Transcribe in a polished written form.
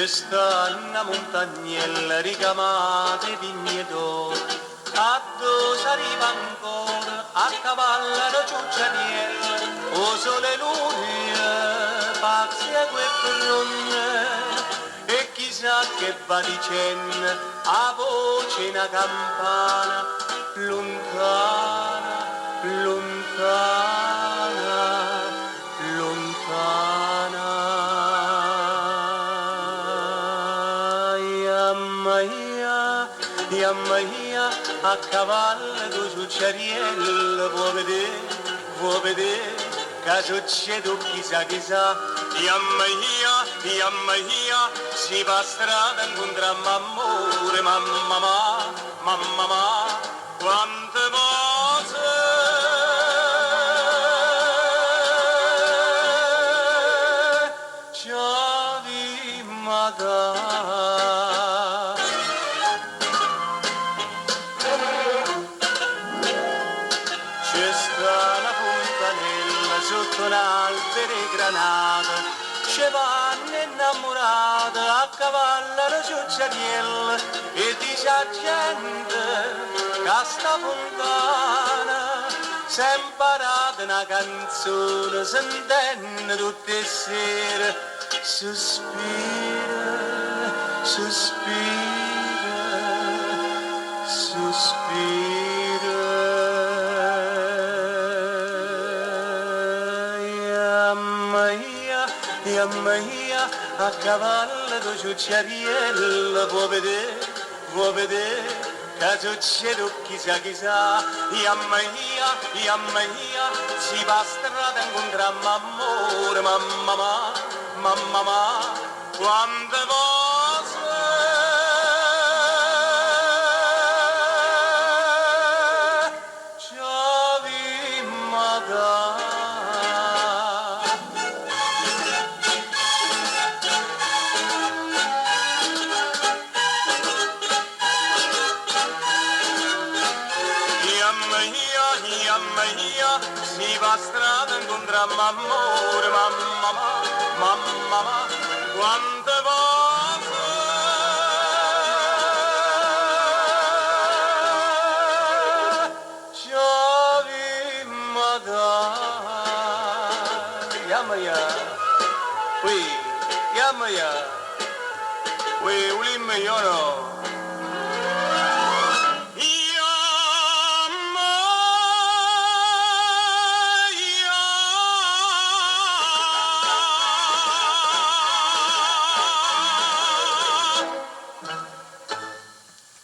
C'è sta una montagnella ricamata di vigneto, a dove s'arriva ancora a cavallo da ciucciariella, o sole luce, pazzi e quel bronne, e chissà che va dicendo a voce una campana, lontana, lontana, lontana. Iammaia, a cavallo con ciucciariello, vuoi vedere, che succede chissà chissà. Iammaia, si va a strada e incontra m'amore, mamma, quante cose ci avimmo da. C'è sta una fontanella sotto un'albero granata, c'è vanno innamorata a cavallo da ciucciariella e dice a gente che sta fontana s'è imparata una canzone sentendo tutte le sere, sospira, sospira, sospira. Iammaia, a cavallo da ciucciariella, vuoi vedere, che succede chissà chissà. Iammaia, si va a strada e incontra m'amore, mamma, quante cose ci avimmo da. Iammaia, si va a strada e incontra m'amore, mamma, quante cose ci avimmo da. Iammaia, Iammaia, ulimma io no.